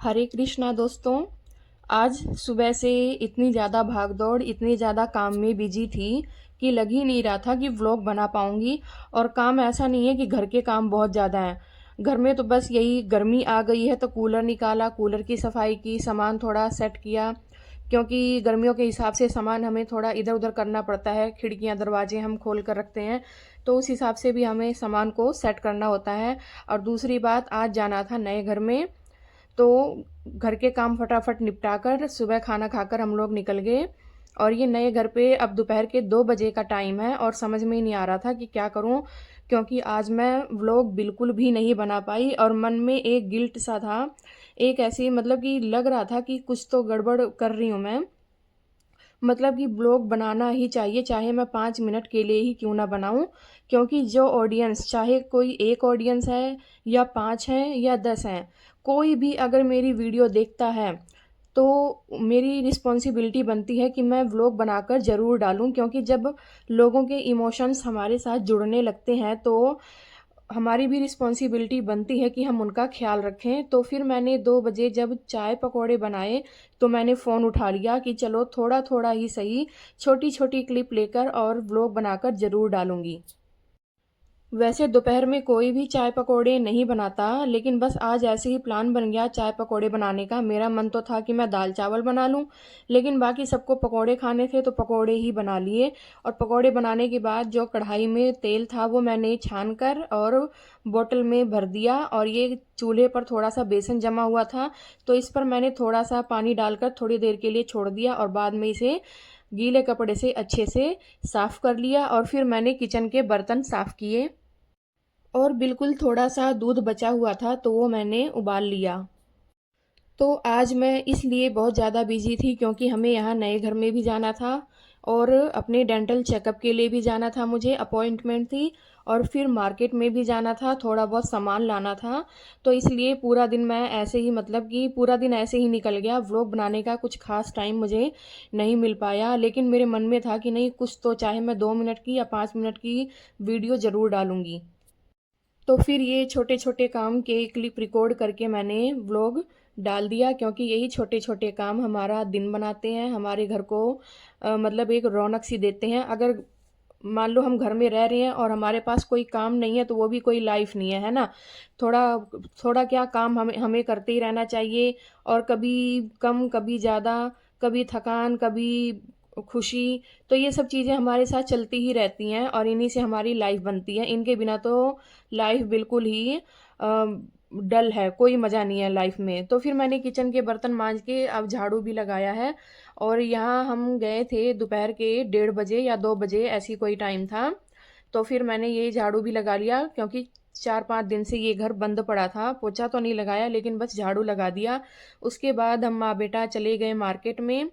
हरे कृष्णा दोस्तों। आज सुबह से इतनी ज़्यादा भागदौड़, इतनी ज़्यादा काम में बिजी थी कि लग ही नहीं रहा था कि व्लॉग बना पाऊंगी। और काम ऐसा नहीं है कि घर के काम बहुत ज़्यादा हैं। घर में तो बस यही, गर्मी आ गई है तो कूलर निकाला, कूलर की सफाई की, सामान थोड़ा सेट किया, क्योंकि गर्मियों के हिसाब से सामान हमें थोड़ा इधर उधर करना पड़ता है। खिड़कियां दरवाजे हम खोल कर रखते हैं, तो उस हिसाब से भी हमें सामान को सेट करना होता है। और दूसरी बात, आज जाना था नए घर में, तो घर के काम फटाफट निपटा कर सुबह खाना खाकर हम लोग निकल गए। और ये नए घर पे अब दोपहर के 2 बजे का टाइम है और समझ में ही नहीं आ रहा था कि क्या करूं, क्योंकि आज मैं व्लॉग बिल्कुल भी नहीं बना पाई और मन में एक गिल्ट सा था। एक ऐसी, मतलब कि लग रहा था कि कुछ तो गड़बड़ कर रही हूँ मैं। मतलब कि ब्लॉग बनाना ही चाहिए, चाहे मैं 5 मिनट के लिए ही क्यों ना बनाऊं। क्योंकि जो ऑडियंस, चाहे कोई एक ऑडियंस है या 5 हैं या 10 हैं, कोई भी अगर मेरी वीडियो देखता है तो मेरी रिस्पॉन्सिबिलिटी बनती है कि मैं व्लॉग बनाकर ज़रूर डालूं। क्योंकि जब लोगों के इमोशंस हमारे साथ जुड़ने लगते हैं तो हमारी भी रिस्पॉन्सिबिलिटी बनती है कि हम उनका ख्याल रखें। तो फिर मैंने 2 बजे जब चाय पकौड़े बनाए तो मैंने फ़ोन उठा लिया कि चलो थोड़ा थोड़ा ही सही, छोटी छोटी क्लिप लेकर और व्लॉग बनाकर ज़रूर डालूंगी। वैसे दोपहर में कोई भी चाय पकौड़े नहीं बनाता, लेकिन बस आज ऐसे ही प्लान बन गया चाय पकौड़े बनाने का। मेरा मन तो था कि मैं दाल चावल बना लूं, लेकिन बाकी सबको पकौड़े खाने थे तो पकौड़े ही बना लिए। और पकौड़े बनाने के बाद जो कढ़ाई में तेल था वो मैंने छान कर और बोतल में भर दिया। और ये चूल्हे पर थोड़ा सा बेसन जमा हुआ था, तो इस पर मैंने थोड़ा सा पानी डालकर थोड़ी देर के लिए छोड़ दिया और बाद में इसे गीले कपड़े से अच्छे से साफ कर लिया। और फिर मैंने किचन के बर्तन साफ किए और बिल्कुल थोड़ा सा दूध बचा हुआ था तो वो मैंने उबाल लिया। तो आज मैं इसलिए बहुत ज़्यादा बिजी थी क्योंकि हमें यहाँ नए घर में भी जाना था और अपने डेंटल चेकअप के लिए भी जाना था, मुझे अपॉइंटमेंट थी। और फिर मार्केट में भी जाना था, थोड़ा बहुत सामान लाना था। तो इसलिए पूरा दिन मैं ऐसे ही, मतलब कि पूरा दिन ऐसे ही निकल गया। व्लॉग बनाने का कुछ खास टाइम मुझे नहीं मिल पाया, लेकिन मेरे मन में था कि नहीं, कुछ तो, चाहे मैं 2 मिनट की या 5 मिनट की वीडियो ज़रूर डालूंगी। तो फिर ये छोटे छोटे काम के क्लिप रिकॉर्ड करके मैंने व्लॉग डाल दिया, क्योंकि यही छोटे छोटे काम हमारा दिन बनाते हैं, हमारे घर को मतलब एक रौनक सी देते हैं। अगर मान लो हम घर में रह रहे हैं और हमारे पास कोई काम नहीं है तो वो भी कोई लाइफ नहीं है ना। थोड़ा थोड़ा क्या काम हमें हमें करते ही रहना चाहिए। और कभी कम, कभी ज़्यादा, कभी थकान, कभी खुशी, तो ये सब चीज़ें हमारे साथ चलती ही रहती हैं और इन्हीं से हमारी लाइफ बनती है। इनके बिना तो लाइफ बिल्कुल ही डल है, कोई मज़ा नहीं है लाइफ में। तो फिर मैंने किचन के बर्तन मांज के अब झाड़ू भी लगाया है। और यहाँ हम गए थे दोपहर के 1:30 बजे या 2 बजे, ऐसी कोई टाइम था। तो फिर मैंने ये झाड़ू भी लगा लिया, क्योंकि 4-5 दिन से ये घर बंद पड़ा था। पोछा तो नहीं लगाया, लेकिन बस झाड़ू लगा दिया। उसके बाद हम माँ बेटा चले गए मार्केट में।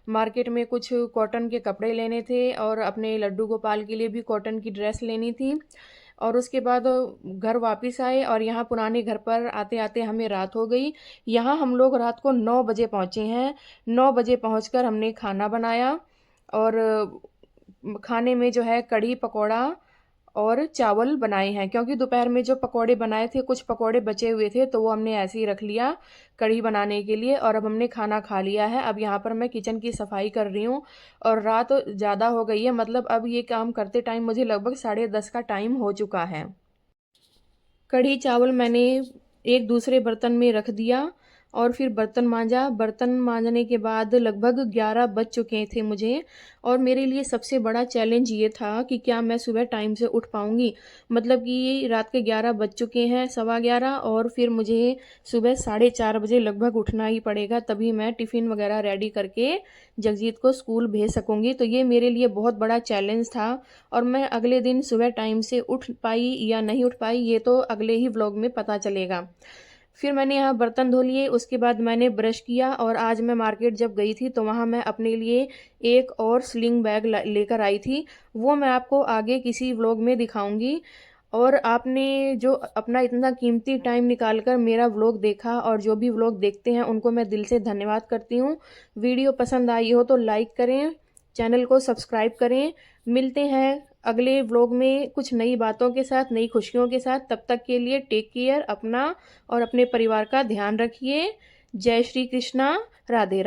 मार्केट में कुछ कॉटन के कपड़े लेने थे और अपने लड्डू गोपाल के लिए भी कॉटन की ड्रेस लेनी थी। और उसके बाद घर वापस आए और यहाँ पुराने घर पर आते आते हमें रात हो गई। यहाँ हम लोग रात को 9 बजे पहुँचे हैं। 9 बजे पहुँचकर हमने खाना बनाया और खाने में जो है कढ़ी पकौड़ा और चावल बनाए हैं, क्योंकि दोपहर में जो पकोड़े बनाए थे, कुछ पकोड़े बचे हुए थे तो वो हमने ऐसे ही रख लिया कढ़ी बनाने के लिए। और अब हमने खाना खा लिया है। अब यहाँ पर मैं किचन की सफाई कर रही हूँ और रात ज़्यादा हो गई है, मतलब अब ये काम करते टाइम मुझे लगभग 10:30 का टाइम हो चुका है। कढ़ी चावल मैंने एक दूसरे बर्तन में रख दिया और फिर बर्तन मांजा। बर्तन मांजने के बाद लगभग 11 बज चुके थे मुझे। और मेरे लिए सबसे बड़ा चैलेंज ये था कि क्या मैं सुबह टाइम से उठ पाऊंगी। मतलब कि रात के 11 बज चुके हैं, 11:15, और फिर मुझे सुबह 4:30 बजे लगभग उठना ही पड़ेगा, तभी मैं टिफ़िन वगैरह रेडी करके जगजीत को स्कूल भेज सकूंगी। तो ये मेरे लिए बहुत बड़ा चैलेंज था। और मैं अगले दिन सुबह टाइम से उठ पाई या नहीं उठ पाई, ये तो अगले ही व्लॉग में पता चलेगा। फिर मैंने यहाँ बर्तन धो लिए, उसके बाद मैंने ब्रश किया। और आज मैं मार्केट जब गई थी तो वहाँ मैं अपने लिए एक और स्लिंग बैग लेकर आई थी। वो मैं आपको आगे किसी व्लॉग में दिखाऊंगी। और आपने जो अपना इतना कीमती टाइम निकालकर मेरा व्लॉग देखा, और जो भी व्लॉग देखते हैं उनको मैं दिल से धन्यवाद करती हूँ। वीडियो पसंद आई हो तो लाइक करें, चैनल को सब्सक्राइब करें। मिलते हैं अगले व्लॉग में कुछ नई बातों के साथ, नई खुशियों के साथ। तब तक के लिए टेक केयर, अपना और अपने परिवार का ध्यान रखिए। जय श्री कृष्णा। राधे राधे।